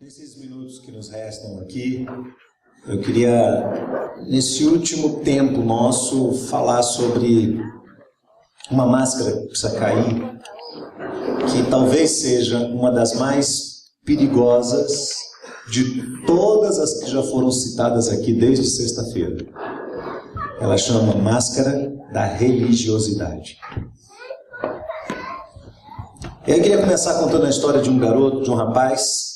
Nesses minutos que nos restam aqui, eu queria, nesse último tempo nosso, falar sobre uma máscara que precisa cair, que talvez seja uma das mais perigosas de todas as que já foram citadas aqui desde sexta-feira. Ela chama máscara da religiosidade. Eu queria começar contando a história de um garoto, de um rapaz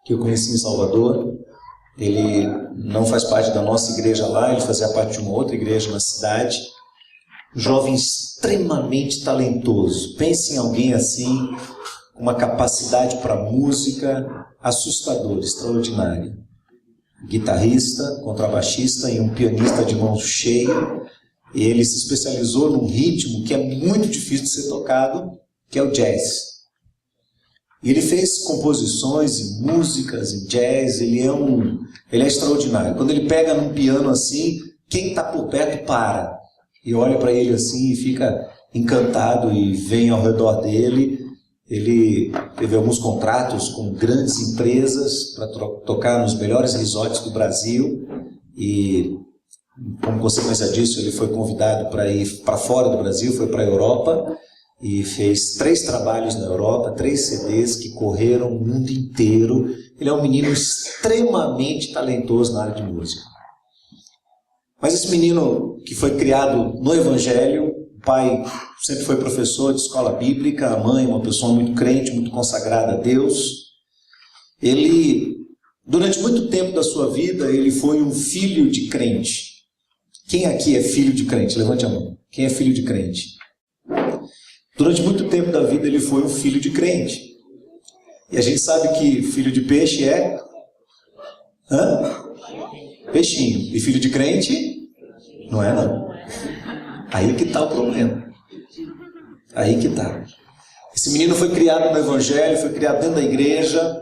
que eu conheci em Salvador. Ele não faz parte da nossa igreja lá, ele fazia parte de uma outra igreja na cidade. Um jovem extremamente talentoso. Pense em alguém assim, com uma capacidade para música assustadora, extraordinária. Guitarrista, contrabaixista e um pianista de mão cheia. E ele se especializou num ritmo que é muito difícil de ser tocado, que é o jazz. E ele fez composições e músicas em jazz, ele é extraordinário. Quando ele pega num piano assim, quem está por perto para. E olha para ele assim e fica encantado e vem ao redor dele. Ele teve alguns contratos com grandes empresas para tocar nos melhores resorts do Brasil. E, como consequência disso, ele foi convidado para ir para fora do Brasil, foi para a Europa. E fez 3 trabalhos na Europa, 3 CDs que correram o mundo inteiro. Ele é um menino extremamente talentoso na área de música. Mas esse menino que foi criado no Evangelho, o pai sempre foi professor de escola bíblica, a mãe uma pessoa muito crente, muito consagrada a Deus. Ele, durante muito tempo da sua vida, ele foi um filho de crente. Quem aqui é filho de crente? Levante a mão. Quem é filho de crente? Durante muito tempo da vida ele foi um filho de crente. E a gente sabe que filho de peixe é... peixinho. E filho de crente? Não é não. Aí que está o problema. Aí que está. Esse menino foi criado no Evangelho, foi criado dentro da igreja.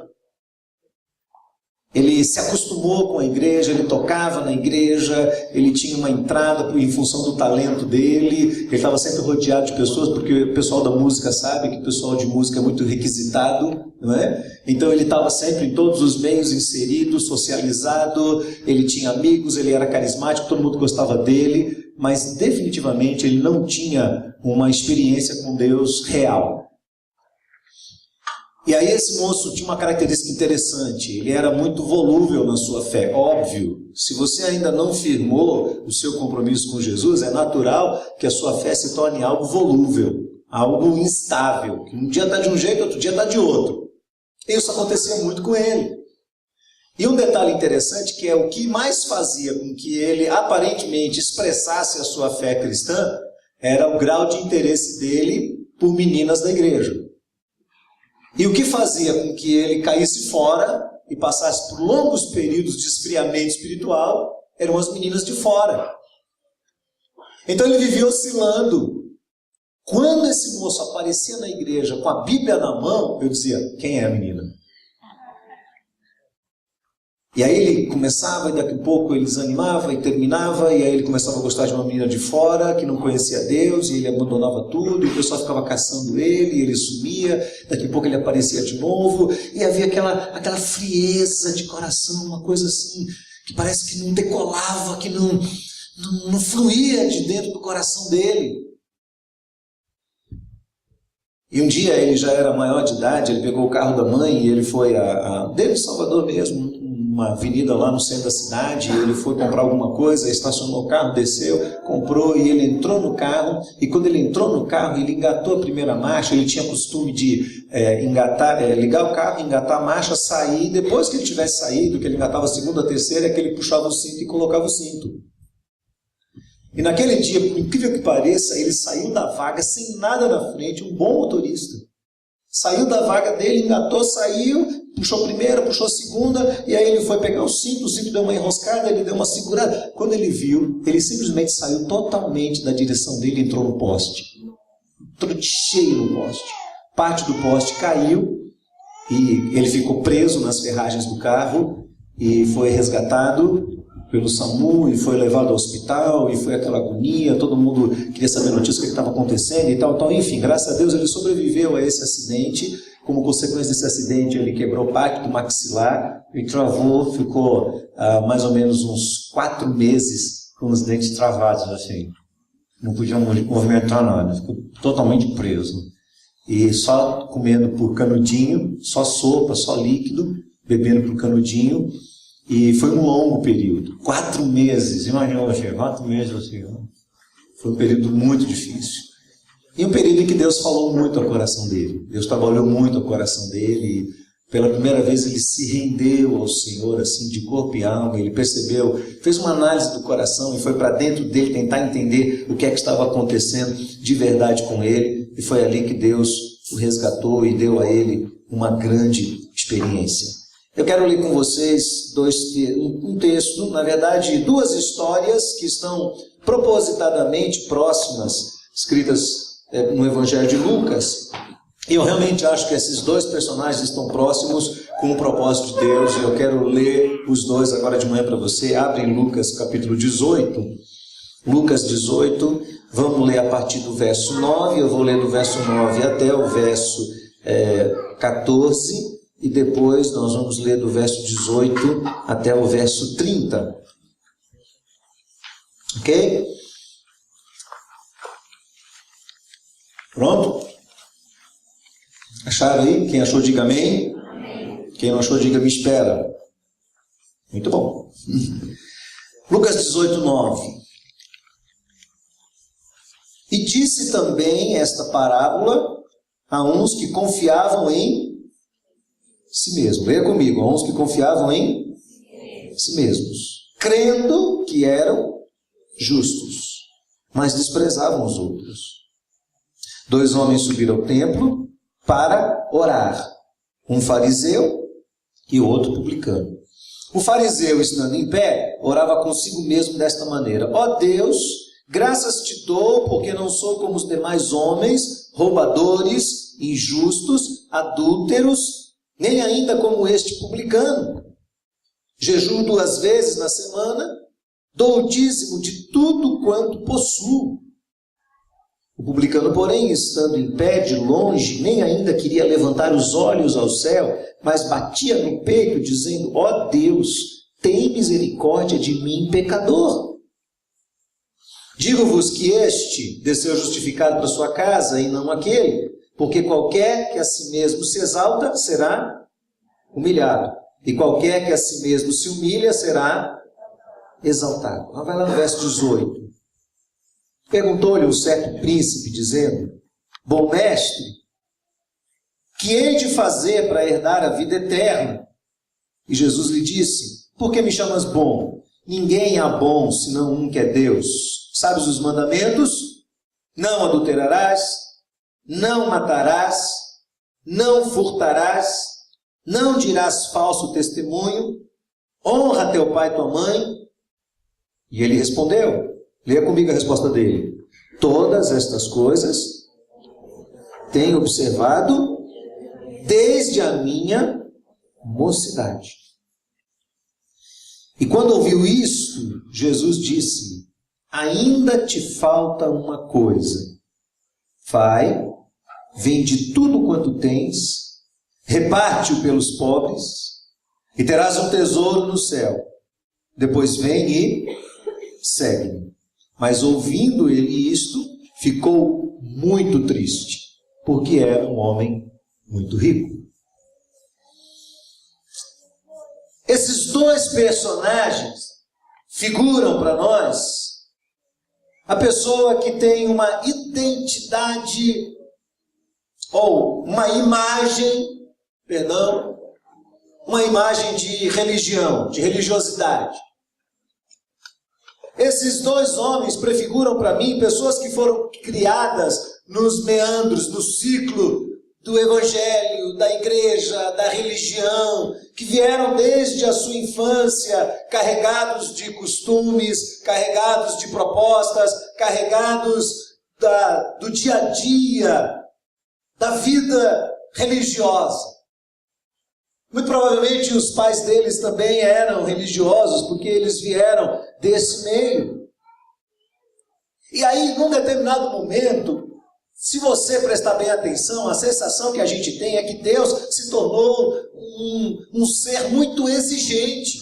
Ele se acostumou com a igreja, ele tocava na igreja, ele tinha uma entrada em função do talento dele, ele estava sempre rodeado de pessoas, porque o pessoal da música sabe que o pessoal de música é muito requisitado, não é? Então ele estava sempre em todos os meios inserido, socializado, ele tinha amigos, ele era carismático, todo mundo gostava dele, mas definitivamente ele não tinha uma experiência com Deus real. E aí esse moço tinha uma característica interessante, ele era muito volúvel na sua fé. Óbvio, se você ainda não firmou o seu compromisso com Jesus, é natural que a sua fé se torne algo volúvel, algo instável, que um dia está de um jeito, outro dia está de outro. Isso acontecia muito com ele. E um detalhe interessante que é o que mais fazia com que ele aparentemente expressasse a sua fé cristã, era o grau de interesse dele por meninas da igreja. E o que fazia com que ele caísse fora e passasse por longos períodos de esfriamento espiritual eram as meninas de fora. Então ele vivia oscilando. Quando esse moço aparecia na igreja com a Bíblia na mão, eu dizia, quem é a menina? E aí ele começava, e daqui a pouco ele desanimava e terminava, e aí ele começava a gostar de uma menina de fora, que não conhecia Deus, e ele abandonava tudo, e o pessoal ficava caçando ele, e ele sumia, daqui a pouco ele aparecia de novo, e havia aquela frieza de coração, uma coisa assim, que parece que não decolava, que não fluía de dentro do coração dele. E um dia ele já era maior de idade, ele pegou o carro da mãe, e ele foi dentro de Salvador mesmo, uma avenida lá no centro da cidade, ele foi comprar alguma coisa, estacionou o carro, desceu, comprou e ele entrou no carro, e quando ele entrou no carro, ele engatou a primeira marcha, ele tinha costume de ligar o carro, engatar a marcha, sair, depois que ele tivesse saído, que ele engatava a segunda, a terceira, é que ele puxava o cinto e colocava o cinto. E naquele dia, por incrível que pareça, ele saiu da vaga sem nada na frente, um bom motorista. Saiu da vaga dele, engatou, saiu, puxou a primeira, puxou a segunda, e aí ele foi pegar o cinto deu uma enroscada, ele deu uma segurada. Quando ele viu, ele simplesmente saiu totalmente da direção dele e entrou no poste. Entrou cheio no poste. Parte do poste caiu, e ele ficou preso nas ferragens do carro, e foi resgatado pelo SAMU, e foi levado ao hospital, e foi aquela agonia, todo mundo queria saber a notícia do que estava acontecendo e tal. Enfim, graças a Deus ele sobreviveu a esse acidente, Como consequência desse acidente, ele quebrou parte do maxilar e travou, ficou mais ou menos uns 4 meses com os dentes travados, assim. Não podia movimentar nada, ficou totalmente preso. E só comendo por canudinho, só sopa, só líquido, bebendo por canudinho. E foi um longo período, 4 meses, imagina você, 4 meses assim. Foi um período muito difícil. E um período em que Deus falou muito ao coração dele. Deus trabalhou muito ao coração dele. E pela primeira vez ele se rendeu ao Senhor, assim, de corpo e alma. Ele percebeu, fez uma análise do coração e foi para dentro dele tentar entender o que é que estava acontecendo de verdade com ele. E foi ali que Deus o resgatou e deu a ele uma grande experiência. Eu quero ler com vocês um texto, na verdade, 2 histórias que estão propositadamente próximas, escritas no Evangelho de Lucas. E eu realmente acho que esses 2 personagens estão próximos com o propósito de Deus. E eu quero ler os 2 agora de manhã para você. Abre em Lucas capítulo 18. Lucas 18, vamos ler a partir do verso 9. Eu vou ler do verso 9 até o verso 14. E depois nós vamos ler do verso 18 até o verso 30. Ok? Pronto? Acharam aí? Quem achou, diga amém. Amém. Quem não achou, diga me espera. Muito bom. Lucas 18, 9. E disse também esta parábola a uns que confiavam em si mesmos. Leia comigo. A uns que confiavam em si mesmos, crendo que eram justos, mas desprezavam os outros. 2 homens subiram ao templo para orar, um fariseu e o outro publicano. O fariseu, estando em pé, orava consigo mesmo desta maneira: ó Deus, graças te dou, porque não sou como os demais homens, roubadores, injustos, adúlteros, nem ainda como este publicano. Jejuo 2 vezes na semana, dou o dízimo de tudo quanto possuo. O publicano, porém, estando em pé de longe, nem ainda queria levantar os olhos ao céu, mas batia no peito, dizendo: ó Deus, tem misericórdia de mim, pecador. Digo-vos que este desceu justificado para sua casa, e não aquele, porque qualquer que a si mesmo se exalta, será humilhado, e qualquer que a si mesmo se humilha, será exaltado. Vai lá no verso 18. Perguntou-lhe um certo príncipe, dizendo: bom mestre, que hei de fazer para herdar a vida eterna? E Jesus lhe disse: por que me chamas bom? Ninguém há bom, senão um que é Deus. Sabes os mandamentos? Não adulterarás, não matarás, não furtarás, não dirás falso testemunho, honra teu pai e tua mãe. E ele respondeu, leia comigo a resposta dele: todas estas coisas tenho observado desde a minha mocidade. E quando ouviu isto, Jesus disse-lhe: ainda te falta uma coisa. Vai, vende tudo quanto tens, reparte-o pelos pobres, e terás um tesouro no céu. Depois vem e segue-me. Mas ouvindo ele isto, ficou muito triste, porque era um homem muito rico. Esses 2 personagens figuram para nós a pessoa que tem uma identidade, ou uma imagem de religião, de religiosidade. Esses 2 homens prefiguram para mim pessoas que foram criadas nos meandros, no ciclo do evangelho, da igreja, da religião, que vieram desde a sua infância carregados de costumes, carregados de propostas, carregados do dia a dia, da vida religiosa. Muito provavelmente os pais deles também eram religiosos, porque eles vieram desse meio. E aí, num determinado momento, se você prestar bem atenção, a sensação que a gente tem é que Deus se tornou um ser muito exigente.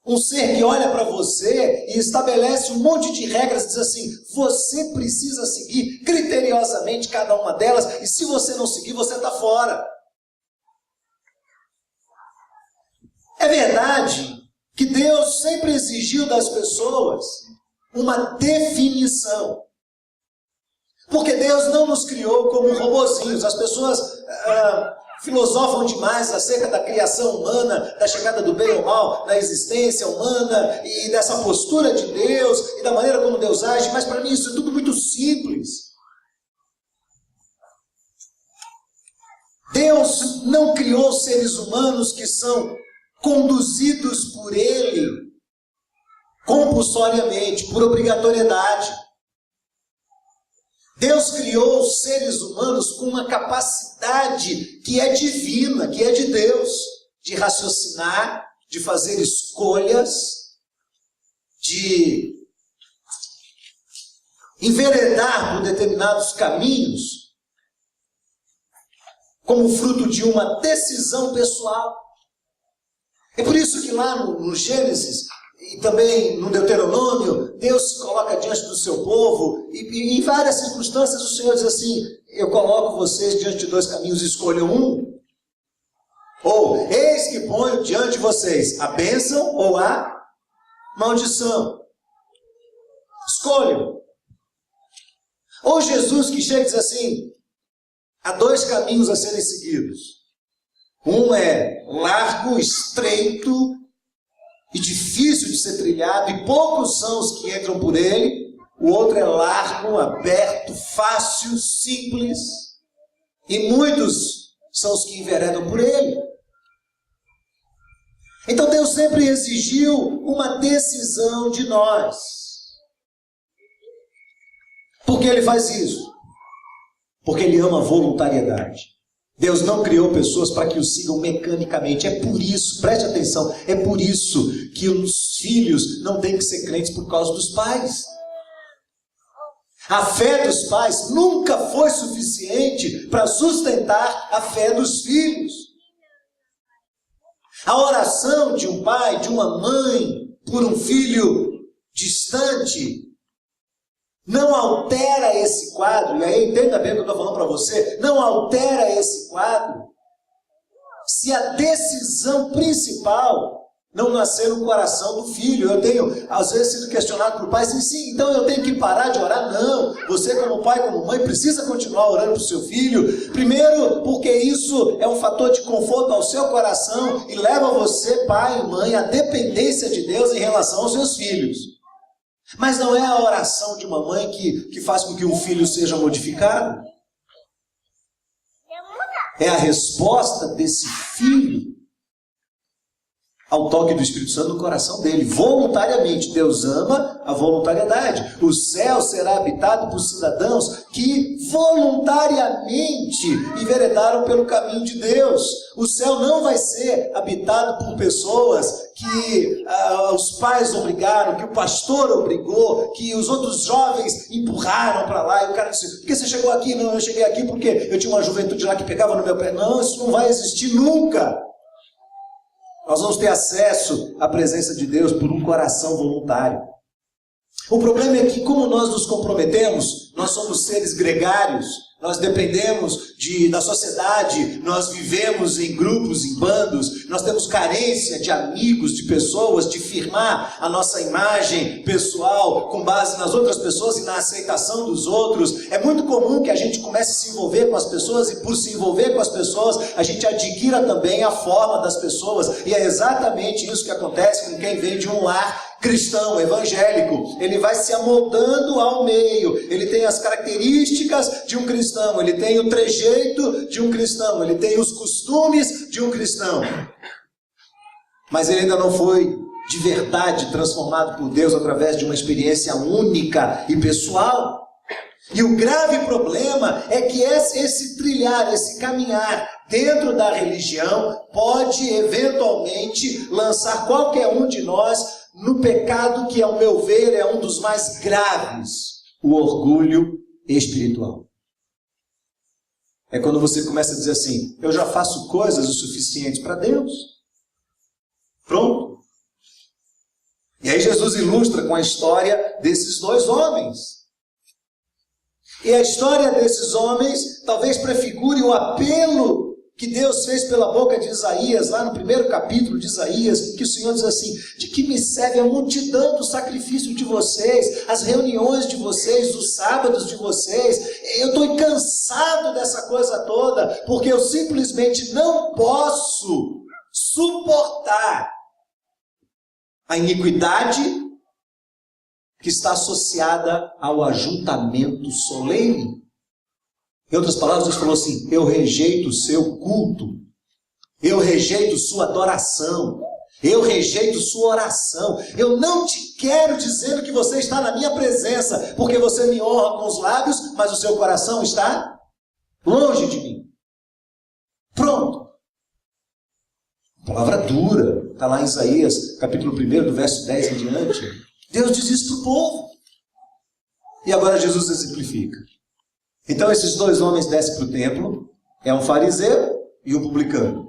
Um ser que olha para você e estabelece um monte de regras e diz assim, você precisa seguir criteriosamente cada uma delas, e se você não seguir, você está fora. É verdade que Deus sempre exigiu das pessoas uma definição. Porque Deus não nos criou como robozinhos. As pessoas filosofam demais acerca da criação humana, da chegada do bem ou mal na existência humana e dessa postura de Deus e da maneira como Deus age, mas para mim isso é tudo muito simples. Deus não criou seres humanos que são conduzidos por Ele compulsoriamente, por obrigatoriedade. Deus criou os seres humanos com uma capacidade que é divina, que é de Deus, de raciocinar, de fazer escolhas, de enveredar por determinados caminhos, como fruto de uma decisão pessoal. É por isso que lá no Gênesis, e também no Deuteronômio, Deus se coloca diante do seu povo, e em várias circunstâncias o Senhor diz assim, eu coloco vocês diante de dois caminhos, escolham um. Ou, eis que ponho diante de vocês a bênção ou a maldição. Escolham. Ou Jesus que chega e diz assim, há dois caminhos a serem seguidos. Um é largo, estreito, e difícil de ser trilhado, e poucos são os que entram por ele. O outro é largo, aberto, fácil, simples, e muitos são os que enveredam por ele. Então Deus sempre exigiu uma decisão de nós. Por que Ele faz isso? Porque Ele ama a voluntariedade. Deus não criou pessoas para que o sigam mecanicamente. É por isso, preste atenção, é por isso que os filhos não têm que ser crentes por causa dos pais. A fé dos pais nunca foi suficiente para sustentar a fé dos filhos. A oração de um pai, de uma mãe, por um filho distante, não altera esse quadro, e aí entenda bem o que eu estou falando para você, não altera esse quadro se a decisão principal não nascer no coração do filho. Eu tenho, às vezes, sido questionado por pais, sim, então eu tenho que parar de orar? Não, você como pai, como mãe, precisa continuar orando para o seu filho, primeiro porque isso é um fator de conforto ao seu coração e leva você, pai e mãe, à dependência de Deus em relação aos seus filhos. Mas não é a oração de uma mãe que faz com que um filho seja modificado. É a resposta desse filho ao toque do Espírito Santo no coração dele, voluntariamente. Deus ama a voluntariedade. O céu será habitado por cidadãos que voluntariamente enveredaram pelo caminho de Deus. O céu não vai ser habitado por pessoas que os pais obrigaram, que o pastor obrigou, que os outros jovens empurraram para lá. E o cara disse, por que você chegou aqui? Não, eu cheguei aqui porque eu tinha uma juventude lá que pegava no meu pé. Não, isso não vai existir nunca. Nós vamos ter acesso à presença de Deus por um coração voluntário. O problema é que, como nós nos comprometemos, nós somos seres gregários, nós dependemos da sociedade, nós vivemos em grupos, em bandos, nós temos carência de amigos, de pessoas, de firmar a nossa imagem pessoal com base nas outras pessoas e na aceitação dos outros. É muito comum que a gente comece a se envolver com as pessoas e por se envolver com as pessoas, a gente adquira também a forma das pessoas. E é exatamente isso que acontece com quem vem de um lar cristão, evangélico. Ele vai se amoldando ao meio, ele tem as características de um cristão, ele tem o trejeito de um cristão, ele tem os costumes de um cristão, mas ele ainda não foi de verdade transformado por Deus através de uma experiência única e pessoal. E o grave problema é que esse trilhar, esse caminhar dentro da religião pode eventualmente lançar qualquer um de nós no pecado que, ao meu ver, é um dos mais graves: o orgulho espiritual. É quando você começa a dizer assim, eu já faço coisas o suficiente para Deus. Pronto. E aí Jesus ilustra com a história desses dois homens. E a história desses homens talvez prefigure o apelo que Deus fez pela boca de Isaías, lá no primeiro capítulo de Isaías, que o Senhor diz assim, de que me serve a multidão do sacrifício de vocês, as reuniões de vocês, os sábados de vocês, eu estou cansado dessa coisa toda, porque eu simplesmente não posso suportar a iniquidade que está associada ao ajuntamento solene. Em outras palavras, Deus falou assim, eu rejeito o seu culto, eu rejeito sua adoração, eu rejeito sua oração, eu não te quero dizendo que você está na minha presença, porque você me honra com os lábios, mas o seu coração está longe de mim. Pronto. Palavra dura, está lá em Isaías, capítulo 1, do verso 10 em diante. Deus diz isso para o povo. E agora Jesus exemplifica. Então esses dois homens descem para o templo, é um fariseu e um publicano.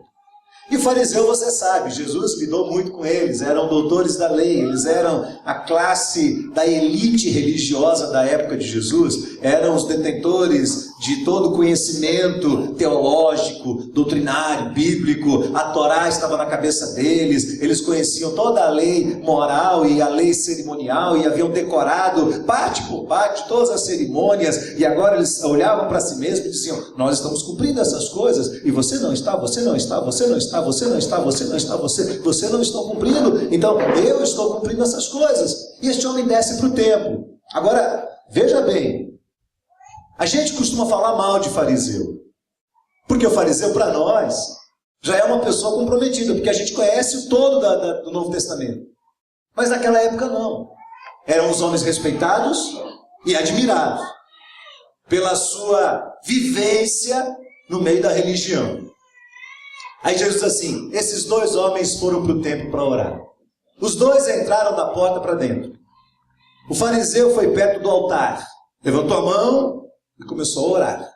E o fariseu, você sabe, Jesus lidou muito com eles, eram doutores da lei, eles eram a classe da elite religiosa da época de Jesus, eram os detentores de todo o conhecimento teológico, doutrinário, bíblico, a Torá estava na cabeça deles, eles conheciam toda a lei moral e a lei cerimonial e haviam decorado parte por parte todas as cerimônias e agora eles olhavam para si mesmos e diziam, nós estamos cumprindo essas coisas e você não está, você não está, você não está, você não está, você não está, você não está cumprindo, então eu estou cumprindo essas coisas. E este homem desce para o templo. Agora, veja bem, a gente costuma falar mal de fariseu, porque o fariseu para nós já é uma pessoa comprometida, porque a gente conhece o todo do Novo Testamento. Mas naquela época não. Eram os homens respeitados e admirados pela sua vivência no meio da religião. Aí Jesus diz assim, esses dois homens foram para o templo para orar. Os dois entraram da porta para dentro. O fariseu foi perto do altar, levantou a mão e começou a orar.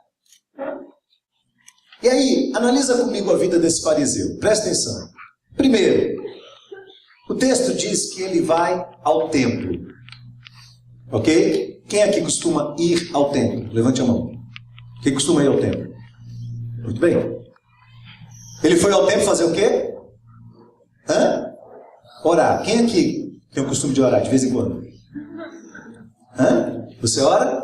E aí, analisa comigo a vida desse fariseu, presta atenção. Primeiro, o texto diz que ele vai ao templo. Ok? Quem aqui costuma ir ao templo? Levante a mão. Quem costuma ir ao templo? Muito bem. Ele foi ao templo fazer o quê? Orar. Quem aqui tem o costume de orar de vez em quando? Você ora?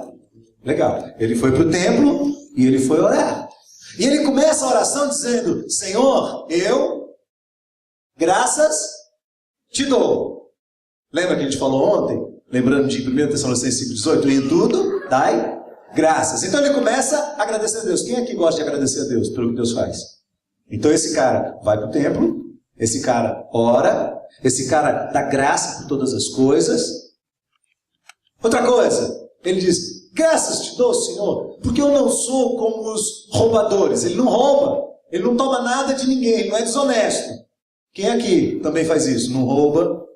Legal. Ele foi para o templo e ele foi orar. E ele começa a oração dizendo, Senhor, eu, graças te dou. Lembra que a gente falou ontem? Lembrando de 1 Tessalonicenses 5,18, em tudo, dai graças. Então ele começa a agradecer a Deus. Quem aqui gosta de agradecer a Deus pelo que Deus faz? Então esse cara vai para o templo, esse cara ora, esse cara dá graça por todas as coisas. Outra coisa, ele diz, graças te dou, Senhor, porque eu não sou como os roubadores. Ele não rouba, ele não toma nada de ninguém, ele não é desonesto. Quem aqui também faz isso? Não rouba?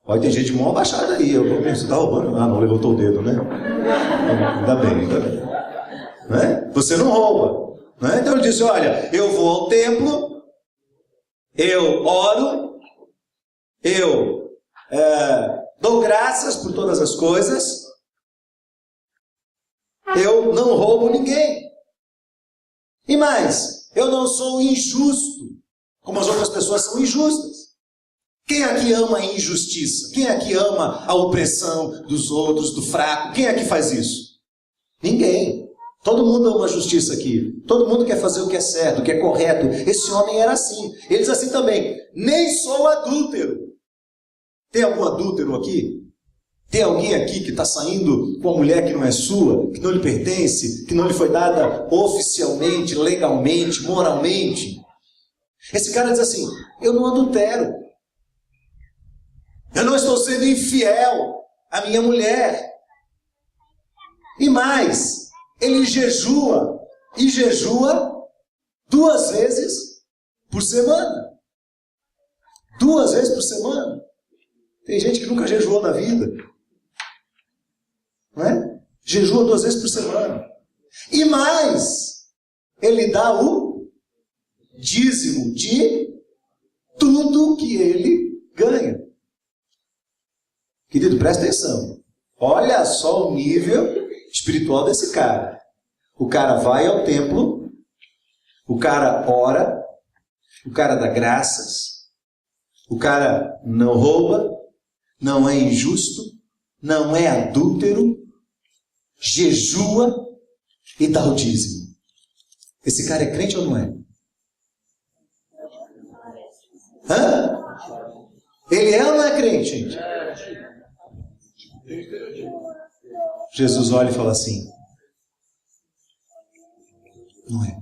Olha, tem gente de mão abaixada aí. Você está roubando? Ah, não, levantou o dedo, né? Ainda bem, ainda bem. Não é? Você não rouba. Não é? Então ele disse, olha, eu vou ao templo, eu oro, eu dou graças por todas as coisas, eu não roubo ninguém. E mais, eu não sou injusto, como as outras pessoas são injustas. Quem aqui ama a injustiça? Quem aqui ama a opressão dos outros, do fraco? Quem aqui faz isso? Ninguém. Todo mundo ama a justiça aqui. Todo mundo quer fazer o que é certo, o que é correto. Esse homem era assim. Ele diz assim também, nem sou adúltero. Tem algum adúltero aqui? Tem alguém aqui que está saindo com uma mulher que não é sua, que não lhe pertence, que não lhe foi dada oficialmente, legalmente, moralmente? Esse cara diz assim, eu não adultero. Eu não estou sendo infiel à minha mulher. E mais, ele jejua, e jejua 2 vezes por semana. 2 vezes por semana. Tem gente que nunca jejuou na vida. Não é? jejua 2 vezes por semana. E mais, ele dá o dízimo de tudo que ele ganha. Querido, presta atenção. Olha só o nível espiritual desse cara. O cara vai ao templo, o cara ora, o cara dá graças, o cara não rouba, não é injusto, não é adúltero, jejua e dá o dízimo. Esse cara é crente ou não é? Hã? Ele é ou não é crente, gente? Jesus olha e fala assim: não é.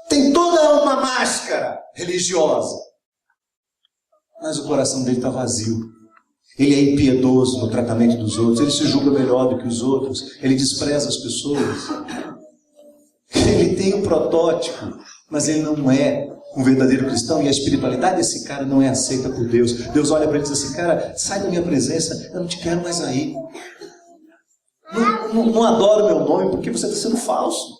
Tem toda uma máscara religiosa, mas o coração dele está vazio. Ele é impiedoso no tratamento dos outros, ele se julga melhor do que os outros, ele despreza as pessoas. Ele tem um protótipo, mas ele não é um verdadeiro cristão, e a espiritualidade desse cara não é aceita por Deus. Deus olha para ele e diz assim: cara, sai da minha presença, eu não te quero mais aí. Não adoro o meu nome porque você está sendo falso.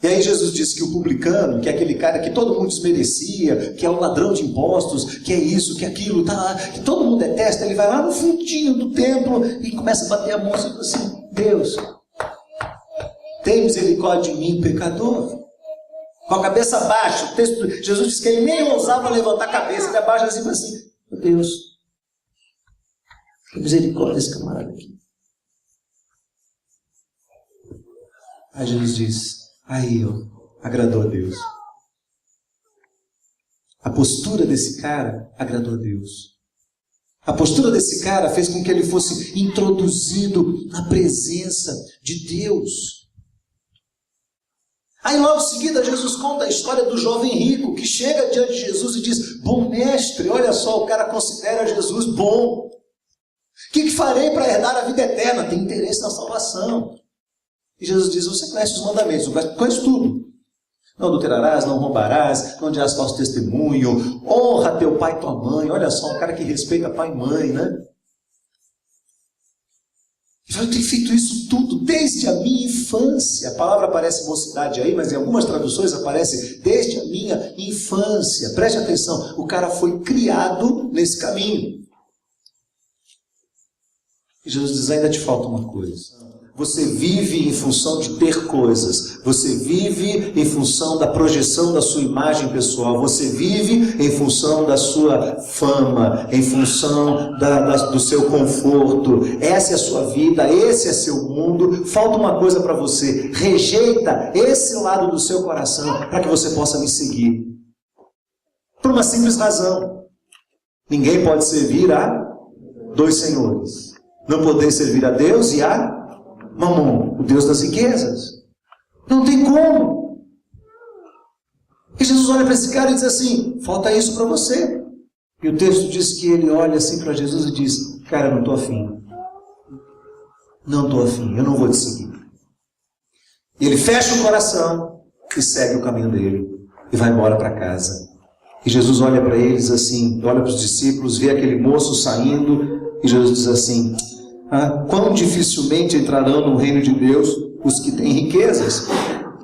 E aí Jesus disse que o publicano, que é aquele cara que todo mundo desmerecia, que é um ladrão de impostos, que é isso, que é aquilo, tá, que todo mundo detesta, ele vai lá no fundinho do templo e começa a bater a mão e diz assim: Deus, tem misericórdia de mim, pecador. Com a cabeça baixa. O texto, Jesus disse que ele nem ousava levantar a cabeça, ele abaixa assim e fala assim: meu Deus, que misericórdia desse camarada aqui. Aí Jesus diz: aí, ó, agradou a Deus. A postura desse cara agradou a Deus. A postura desse cara fez com que ele fosse introduzido na presença de Deus. Aí logo em seguida Jesus conta a história do jovem rico que chega diante de Jesus e diz: bom mestre, olha só, o cara considera Jesus bom. O que farei para herdar a vida eterna? Tem interesse na salvação. E Jesus diz: você conhece os mandamentos, conhece tudo. Não adulterarás, não roubarás, não dirás falso testemunho, honra teu pai e tua mãe. Olha só, um cara que respeita pai e mãe, né? Eu tenho feito isso tudo desde a minha infância. A palavra aparece mocidade aí, mas em algumas traduções aparece desde a minha infância. Preste atenção, o cara foi criado nesse caminho. E Jesus diz: ainda te falta uma coisa. Você vive em função de ter coisas. Você vive em função da projeção da sua imagem pessoal. Você vive em função da sua fama, em função do seu conforto. Essa é a sua vida, esse é seu mundo. Falta uma coisa para você. Rejeita esse lado do seu coração para que você possa me seguir. Por uma simples razão. Ninguém pode servir a 2 senhores. Não poder servir a Deus e a Mamon, o Deus das riquezas. Não tem como. E Jesus olha para esse cara e diz assim: falta isso para você. E o texto diz que ele olha assim para Jesus e diz: cara, eu não estou afim. Não estou afim, eu não vou te seguir. E ele fecha o coração e segue o caminho dele. E vai embora para casa. E Jesus olha para eles assim, olha para os discípulos, vê aquele moço saindo. E Jesus diz assim: quão dificilmente entrarão no reino de Deus os que têm riquezas,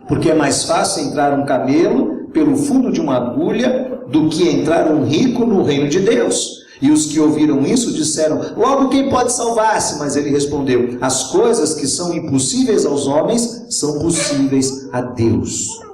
porque é mais fácil entrar um camelo pelo fundo de uma agulha do que entrar um rico no reino de Deus. E os que ouviram isso disseram: logo quem pode salvar-se? Mas ele respondeu: as coisas que são impossíveis aos homens são possíveis a Deus.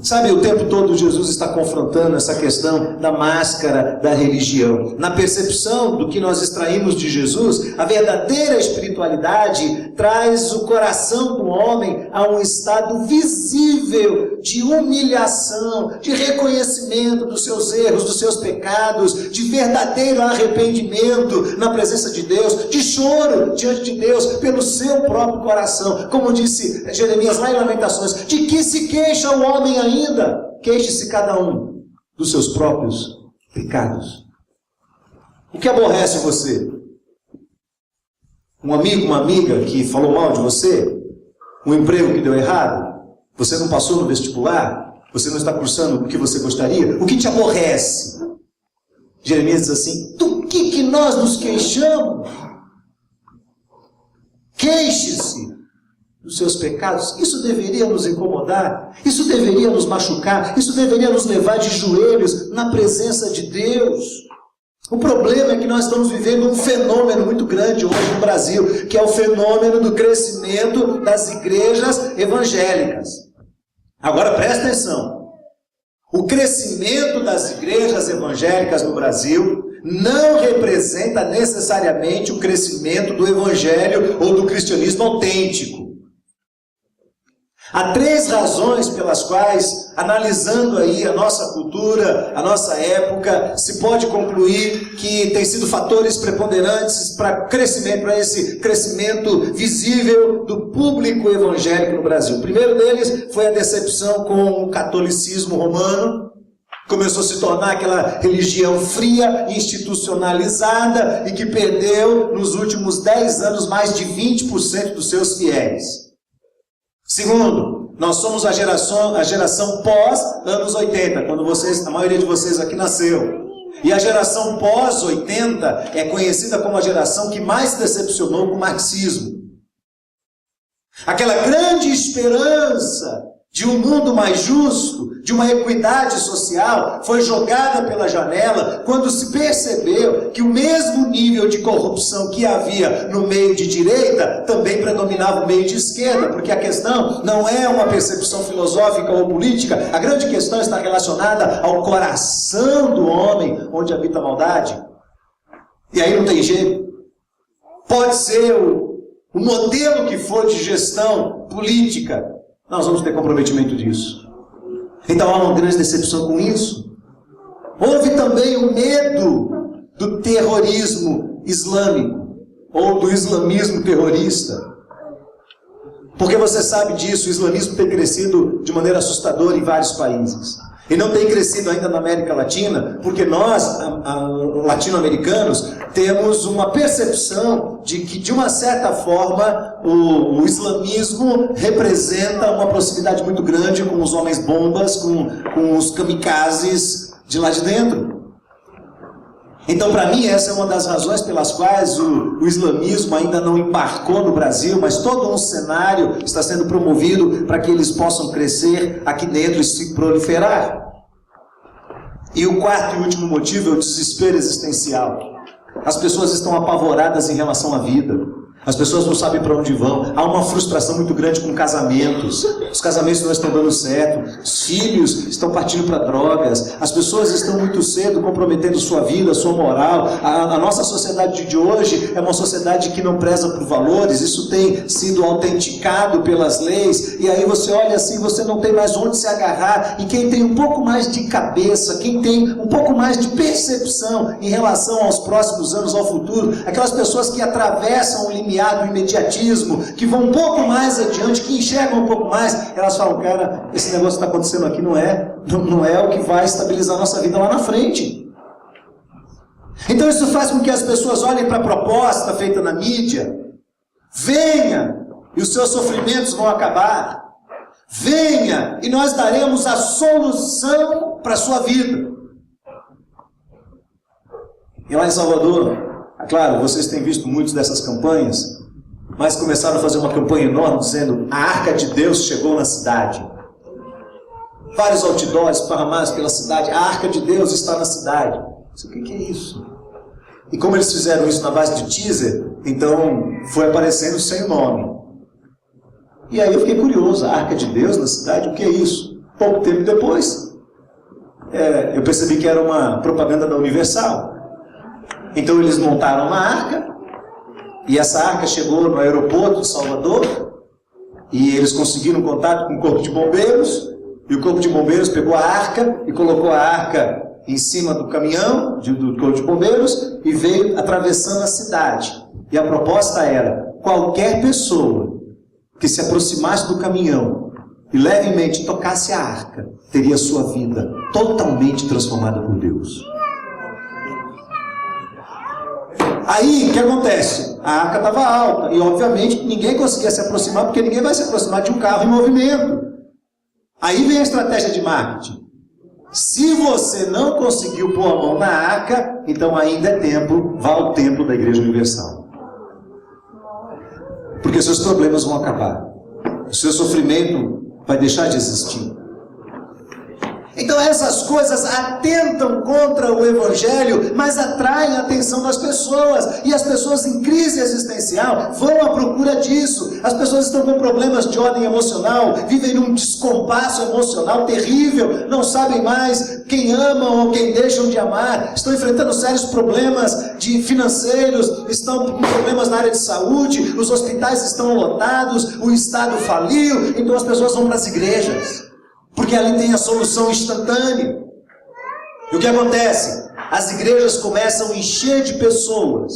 Sabe, o tempo todo Jesus está confrontando essa questão da máscara da religião. Na percepção do que nós extraímos de Jesus, a verdadeira espiritualidade traz o coração do homem a um estado visível de humilhação, de reconhecimento dos seus erros, dos seus pecados, de verdadeiro arrependimento na presença de Deus, de choro diante de Deus pelo seu próprio coração. Como disse Jeremias lá em Lamentações: de que se queixa o homem ainda? Queixe-se cada um dos seus próprios pecados. O que aborrece você? Um amigo, uma amiga que falou mal de você? Um emprego que deu errado? Você não passou no vestibular? Você não está cursando o que você gostaria? O que te aborrece? Jeremias diz assim: do que nós nos queixamos? Queixe-se dos seus pecados. Isso deveria nos incomodar, isso deveria nos machucar, isso deveria nos levar de joelhos na presença de Deus. O problema é que nós estamos vivendo um fenômeno muito grande hoje no Brasil, que é o fenômeno do crescimento das igrejas evangélicas. Agora presta atenção. O crescimento das igrejas evangélicas no Brasil não representa necessariamente o crescimento do evangelho ou do cristianismo autêntico. Há 3 razões pelas quais, analisando aí a nossa cultura, a nossa época, se pode concluir que tem sido fatores preponderantes para esse crescimento visível do público evangélico no Brasil. O primeiro deles foi a decepção com o catolicismo romano. Começou a se tornar aquela religião fria, institucionalizada e que perdeu nos últimos 10 anos mais de 20% dos seus fiéis. Segundo, nós somos a geração pós anos 80, quando a maioria de vocês aqui nasceu. E a geração pós 80 é conhecida como a geração que mais se decepcionou com o marxismo. Aquela grande esperança de um mundo mais justo, de uma equidade social, foi jogada pela janela quando se percebeu que o mesmo nível de corrupção que havia no meio de direita também predominava o meio de esquerda, porque a questão não é uma percepção filosófica ou política, a grande questão está relacionada ao coração do homem, onde habita a maldade. E aí não tem jeito. Pode ser o modelo que for de gestão política, nós vamos ter comprometimento disso. Então há uma grande decepção com isso. Houve também o medo do terrorismo islâmico, ou do islamismo terrorista. Porque você sabe disso, o islamismo tem crescido de maneira assustadora em vários países. E não tem crescido ainda na América Latina, porque nós, latino-americanos, temos uma percepção de que, de uma certa forma, o islamismo representa uma proximidade muito grande com os homens-bombas, com os kamikazes de lá de dentro. Então, para mim, essa é uma das razões pelas quais o islamismo ainda não embarcou no Brasil, mas todo um cenário está sendo promovido para que eles possam crescer aqui dentro e se proliferar. E o quarto e último motivo é o desespero existencial. As pessoas estão apavoradas em relação à vida. As pessoas não sabem para onde vão. Há uma frustração muito grande com casamentos. Os casamentos não estão dando certo. Os filhos estão partindo para drogas. As pessoas estão muito cedo comprometendo sua vida, sua moral. A nossa sociedade de hoje é uma sociedade que não preza por valores. Isso tem sido autenticado pelas leis. E aí você olha assim, você não tem mais onde se agarrar. E quem tem um pouco mais de cabeça, quem tem um pouco mais de percepção em relação aos próximos anos, ao futuro, aquelas pessoas que atravessam o limite do imediatismo, que vão um pouco mais adiante, que enxergam um pouco mais, elas falam, cara, esse negócio que está acontecendo aqui não é o que vai estabilizar a nossa vida lá na frente. Então isso faz com que as pessoas olhem para a proposta feita na mídia, venha, e os seus sofrimentos vão acabar, venha, e nós daremos a solução para a sua vida. E lá em Salvador, claro, vocês têm visto muitas dessas campanhas, mas começaram a fazer uma campanha enorme dizendo: a Arca de Deus chegou na cidade. Vários outdoors esparramados pela cidade: a Arca de Deus está na cidade. O que é isso? E como eles fizeram isso na base de teaser, então foi aparecendo sem o nome. E aí eu fiquei curioso: a Arca de Deus na cidade, o que é isso? Pouco tempo depois, eu percebi que era uma propaganda da Universal. Então eles montaram uma arca, e essa arca chegou no aeroporto de Salvador, e eles conseguiram contato com o corpo de bombeiros, e o corpo de bombeiros pegou a arca e colocou a arca em cima do caminhão do corpo de bombeiros e veio atravessando a cidade. E a proposta era: qualquer pessoa que se aproximasse do caminhão e levemente tocasse a arca, teria sua vida totalmente transformada por Deus. Aí, o que acontece? A arca estava alta, e obviamente ninguém conseguia se aproximar, porque ninguém vai se aproximar de um carro em movimento. Aí vem a estratégia de marketing. Se você não conseguiu pôr a mão na arca, então ainda é tempo, vá ao templo da Igreja Universal. Porque seus problemas vão acabar. O seu sofrimento vai deixar de existir. Então essas coisas atentam contra o Evangelho, mas atraem a atenção das pessoas. E as pessoas em crise existencial vão à procura disso. As pessoas estão com problemas de ordem emocional, vivem num descompasso emocional terrível, não sabem mais quem amam ou quem deixam de amar, estão enfrentando sérios problemas financeiros, estão com problemas na área de saúde, os hospitais estão lotados, o Estado faliu, então as pessoas vão para as igrejas. Porque ali tem a solução instantânea. E o que acontece? As igrejas começam a encher de pessoas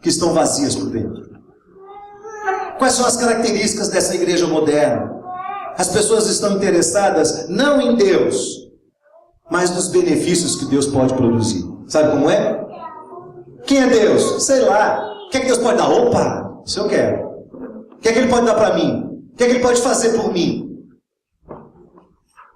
que estão vazias por dentro. Quais são as características dessa igreja moderna? As pessoas estão interessadas não em Deus, mas nos benefícios que Deus pode produzir. Sabe como é? Quem é Deus? Sei lá. O que é que Deus pode dar? Opa, isso eu quero. O que é que Ele pode dar para mim? O que é que Ele pode fazer por mim?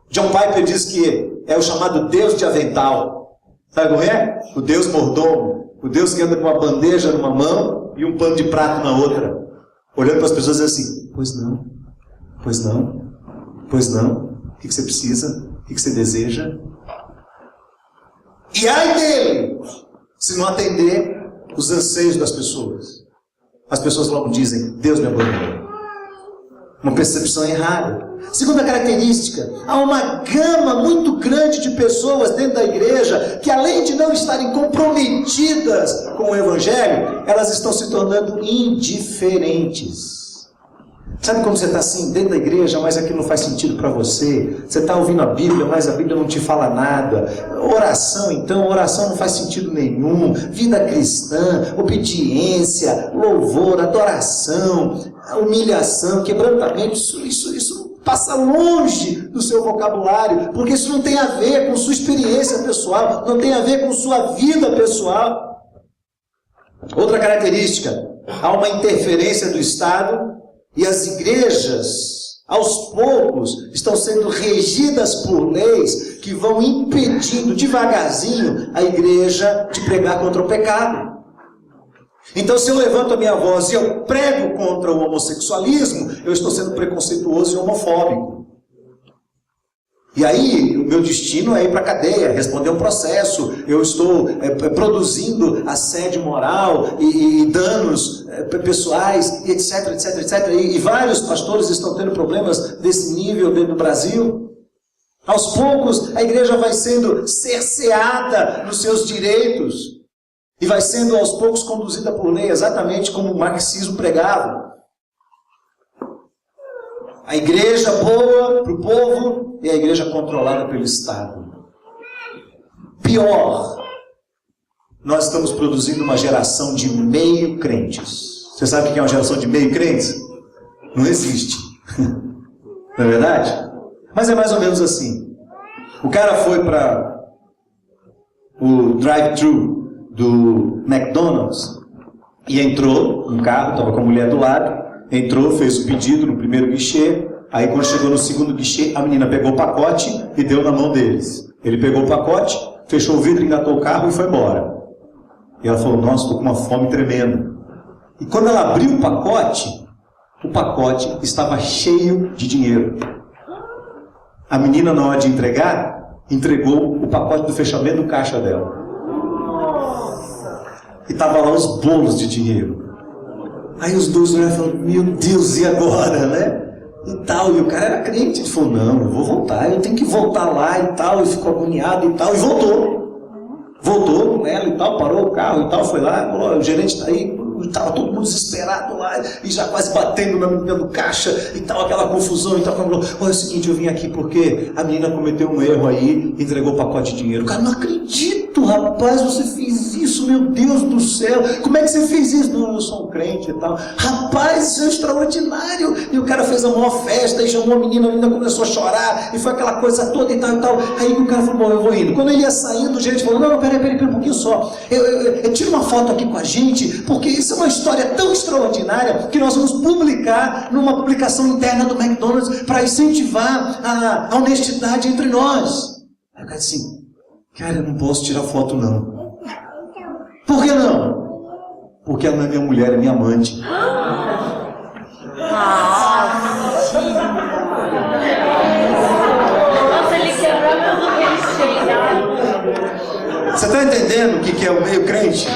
John Piper diz que é o chamado Deus de avental. Sabe como é? O Deus mordomo. O Deus que anda com uma bandeja numa mão e um pano de prato na outra. Olhando para as pessoas e assim, pois não, pois não, pois não. O que você precisa? O que você deseja? E ai dele, se não atender os anseios das pessoas. As pessoas logo dizem, Deus me abandonou. Uma percepção errada. Segunda característica, há uma gama muito grande de pessoas dentro da igreja que, além de não estarem comprometidas com o Evangelho, elas estão se tornando indiferentes. Sabe como você está assim, dentro da igreja, mas aquilo não faz sentido para você? Você está ouvindo a Bíblia, mas a Bíblia não te fala nada. Oração, então, oração não faz sentido nenhum. Vida cristã, obediência, louvor, adoração, humilhação, quebrantamento, isso passa longe do seu vocabulário, porque isso não tem a ver com sua experiência pessoal, não tem a ver com sua vida pessoal. Outra característica, há uma interferência do Estado e as igrejas, aos poucos, estão sendo regidas por leis que vão impedindo devagarzinho a igreja de pregar contra o pecado. Então, se eu levanto a minha voz e eu prego contra o homossexualismo, eu estou sendo preconceituoso e homofóbico. E aí, o meu destino é ir para a cadeia, responder um processo. Eu estou produzindo assédio moral e danos pessoais, etc, etc, etc. E vários pastores estão tendo problemas desse nível dentro do Brasil. Aos poucos, a igreja vai sendo cerceada nos seus direitos. E vai sendo aos poucos conduzida por lei, exatamente como o marxismo pregava. A igreja boa para o povo e a igreja controlada pelo Estado. Pior, nós estamos produzindo uma geração de meio crentes. Você sabe o que é uma geração de meio crentes? Não existe. Não é verdade? Mas é mais ou menos assim. O cara foi para o drive-thru do McDonald's e entrou no carro, estava com a mulher do lado, entrou, fez o pedido no primeiro guichê, aí quando chegou no segundo guichê, a menina pegou o pacote e deu na mão deles. Ele pegou o pacote, fechou o vidro, engatou o carro e foi embora. E ela falou, nossa, estou com uma fome tremenda. E quando ela abriu o pacote estava cheio de dinheiro. A menina, na hora de entregar, entregou o pacote do fechamento do caixa dela. E estava lá os bolos de dinheiro. Aí os dois olharam e falaram, meu Deus, e agora, né? E tal, e o cara era crente. Ele falou, não, eu vou voltar, eu tenho que voltar lá e tal. E ficou agoniado e tal, e voltou. Voltou com ela e tal, parou o carro e tal, foi lá, falou, o gerente está aí. Estava todo mundo desesperado lá, e já quase batendo na menina do caixa, e tal, aquela confusão, e tal. Falou, olha, é o seguinte, eu vim aqui porque a menina cometeu um erro aí, entregou o pacote de dinheiro. O cara, não acredito, rapaz, você fez isso, meu Deus do céu, como é que você fez isso? Não, eu sou um crente e tal. Rapaz, isso é extraordinário. E o cara fez a maior festa, e chamou a menina começou a chorar, e foi aquela coisa toda e tal, e tal. Aí o cara falou, bom, eu vou indo. Quando ele ia saindo, o gerente falou, não, peraí um pouquinho só, eu tiro uma foto aqui com a gente, porque isso é uma história tão extraordinária que nós vamos publicar numa publicação interna do McDonald's para incentivar a honestidade entre nós. Aí o cara disse assim, cara, eu não posso tirar foto não. Por que não? Porque ela não é minha mulher, é minha amante. Nossa, ele quebrou tudo que ele tinha. Você está entendendo o que é o meio crente?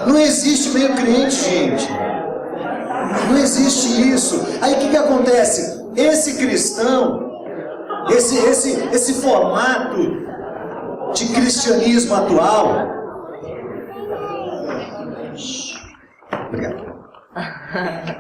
Não existe meio crente, gente. Não existe isso. Aí o que acontece? Esse cristão, esse formato de cristianismo atual. Obrigado.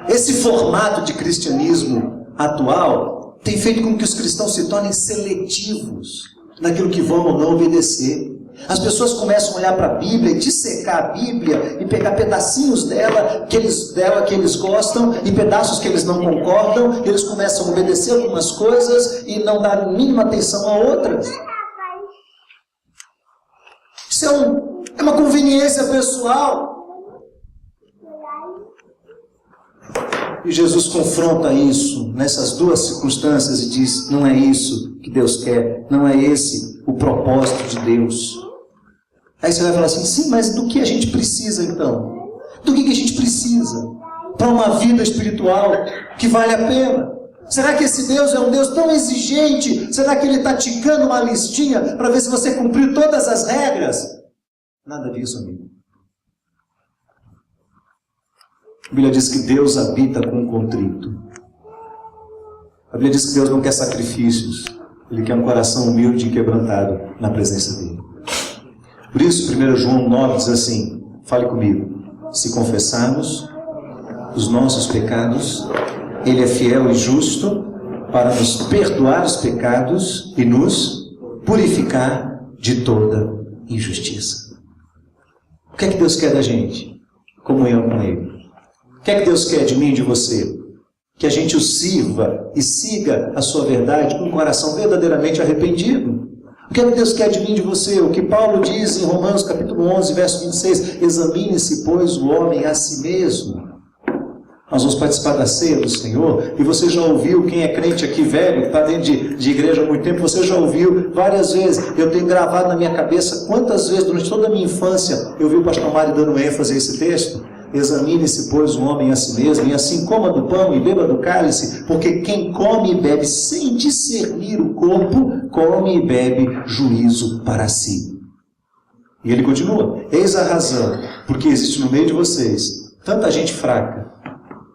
Esse formato de cristianismo atual tem feito com que os cristãos se tornem seletivos naquilo que vão ou não obedecer. As pessoas começam a olhar para a Bíblia e dissecar a Bíblia e pegar pedacinhos dela que eles gostam e pedaços que eles não concordam. Eles começam a obedecer algumas coisas e não dar a mínima atenção a outras. Isso é uma conveniência pessoal. E Jesus confronta isso nessas duas circunstâncias e diz, não é isso que Deus quer, não é esse o propósito de Deus. Aí você vai falar assim, sim, mas do que a gente precisa então? Do que a gente precisa para uma vida espiritual que vale a pena? Será que esse Deus é um Deus tão exigente? Será que Ele está ticando uma listinha para ver se você cumpriu todas as regras? Nada disso, amigo. A Bíblia diz que Deus habita com o contrito. A Bíblia diz que Deus não quer sacrifícios. Ele quer um coração humilde e quebrantado na presença dEle. Por isso, 1 João 9 diz assim, fale comigo, se confessarmos os nossos pecados, Ele é fiel e justo para nos perdoar os pecados e nos purificar de toda injustiça. O que é que Deus quer da gente? Comunhão com Ele. O que é que Deus quer de mim e de você? Que a gente o sirva e siga a sua verdade com um coração verdadeiramente arrependido. O que é que Deus quer de mim e de você? O que Paulo diz em Romanos capítulo 11, verso 26, examine-se, pois, o homem a si mesmo. Nós vamos participar da ceia do Senhor, e você já ouviu, quem é crente aqui velho, que está dentro de igreja há muito tempo, você já ouviu várias vezes. Eu tenho gravado na minha cabeça quantas vezes, durante toda a minha infância, eu vi o pastor Mário dando ênfase a esse texto. Examine-se, pois, o homem a si mesmo, e assim coma do pão e beba do cálice, porque quem come e bebe sem discernir o corpo, come e bebe juízo para si. E ele continua, eis a razão, porque existe no meio de vocês tanta gente fraca,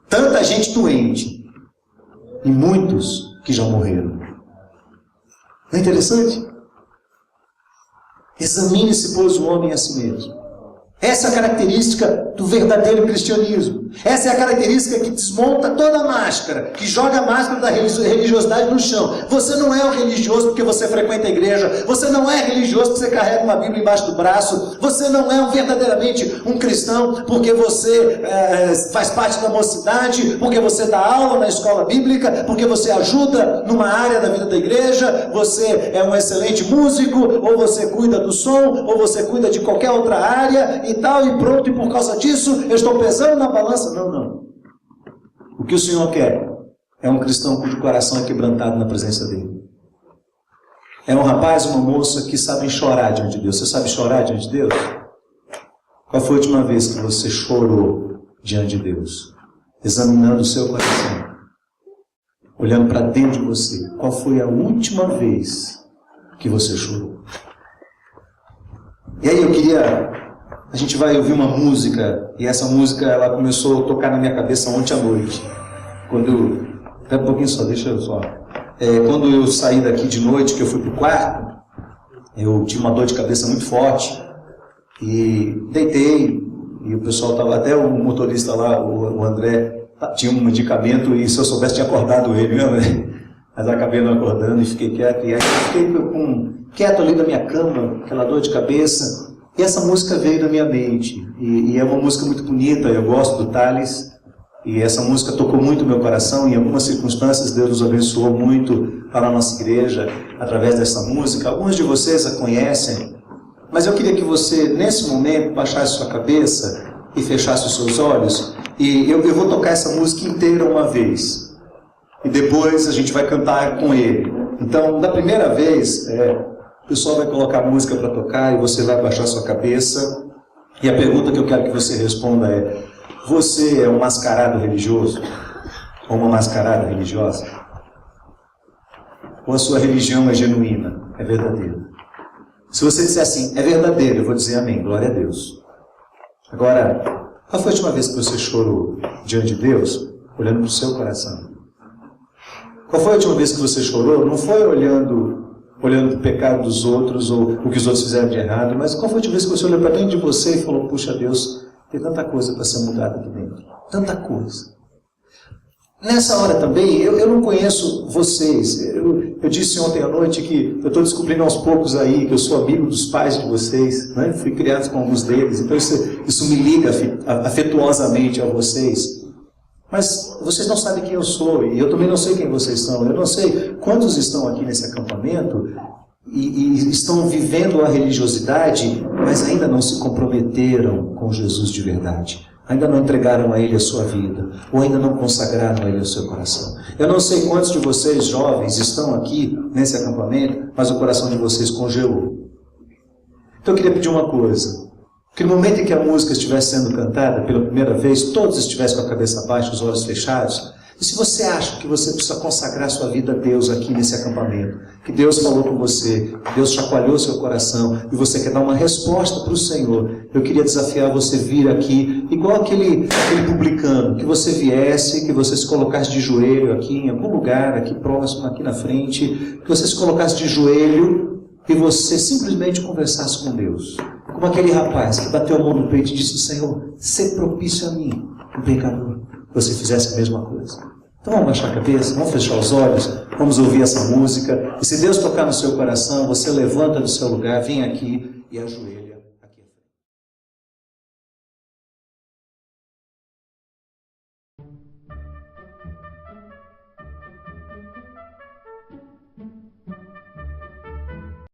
tanta gente doente, e muitos que já morreram. Não é interessante? Examine-se, pois, o homem a si mesmo. Essa é a característica do verdadeiro cristianismo. Essa é a característica que desmonta toda a máscara, que joga a máscara da religiosidade no chão. Você não é um religioso porque você frequenta a igreja. Você não é religioso porque você carrega uma Bíblia embaixo do braço. Você não é verdadeiramente um cristão porque você faz parte da mocidade, porque você dá aula na escola bíblica, porque você ajuda numa área da vida da igreja, você é um excelente músico, ou você cuida do som, ou você cuida de qualquer outra área e tal, e pronto, e por causa disso eu estou pesando na balança. Não. O que o Senhor quer é um cristão cujo coração é quebrantado na presença dele. É um rapaz, uma moça que sabem chorar diante de Deus. Você sabe chorar diante de Deus? Qual foi a última vez que você chorou diante de Deus? Examinando o seu coração, olhando para dentro de você. Qual foi a última vez que você chorou? E aí eu queria... A gente vai ouvir uma música, e essa música ela começou a tocar na minha cabeça ontem à noite. Até um pouquinho só, deixa eu só. Quando eu saí daqui de noite, que eu fui para o quarto, eu tinha uma dor de cabeça muito forte, e deitei, e o pessoal estava, até o motorista lá, o André, tinha um medicamento, e se eu soubesse tinha acordado ele, né? Mas acabei não acordando e fiquei quieto, e aí eu fiquei quieto ali na minha cama, aquela dor de cabeça. E essa música veio da minha mente, e é uma música muito bonita, eu gosto do Thales, e essa música tocou muito o meu coração, e em algumas circunstâncias Deus nos abençoou muito para a nossa igreja, através dessa música. Alguns de vocês a conhecem, mas eu queria que você, nesse momento, baixasse sua cabeça e fechasse os seus olhos, e eu vou tocar essa música inteira uma vez. e depois a gente vai cantar com ele. Então, da primeira vez, o pessoal vai colocar música para tocar e você vai baixar sua cabeça. E a pergunta que eu quero que você responda é: você é um mascarado religioso? Ou uma mascarada religiosa? Ou a sua religião é genuína, é verdadeira? Se você disser assim, é verdadeiro, eu vou dizer amém, glória a Deus. Agora, qual foi a última vez que você chorou diante de Deus? Olhando para o seu coração. Qual foi a última vez que você chorou? Não foi olhando para o pecado dos outros ou o que os outros fizeram de errado, mas qual foi a última vez que você olhou para dentro de você e falou: puxa Deus, tem tanta coisa para ser mudada aqui dentro. Tanta coisa. Nessa hora também, eu não conheço vocês. Eu disse ontem à noite que eu estou descobrindo aos poucos aí que eu sou amigo dos pais de vocês, né? Fui criado com alguns deles, então isso me liga afetuosamente a vocês. Mas vocês não sabem quem eu sou e eu também não sei quem vocês são. Eu não sei quantos estão aqui nesse acampamento e estão vivendo a religiosidade, mas ainda não se comprometeram com Jesus de verdade. Ainda não entregaram a Ele a sua vida, ou ainda não consagraram a Ele o seu coração. Eu não sei quantos de vocês, jovens, estão aqui nesse acampamento, mas o coração de vocês congelou. Então eu queria pedir uma coisa, que no momento em que a música estivesse sendo cantada pela primeira vez, todos estivessem com a cabeça baixa, os olhos fechados. E se você acha que você precisa consagrar sua vida a Deus aqui nesse acampamento, que Deus falou com você, que Deus chacoalhou seu coração e você quer dar uma resposta para o Senhor, eu queria desafiar você vir aqui, igual aquele publicano, que você viesse, que você se colocasse de joelho aqui em algum lugar, aqui próximo, aqui na frente, que você se colocasse de joelho e você simplesmente conversasse com Deus. Como aquele rapaz que bateu a mão no peito e disse: Senhor, sê propício a mim, um pecador. Você fizesse a mesma coisa. Então vamos baixar a cabeça, vamos fechar os olhos, vamos ouvir essa música. E se Deus tocar no seu coração, você levanta do seu lugar, vem aqui e ajoelha.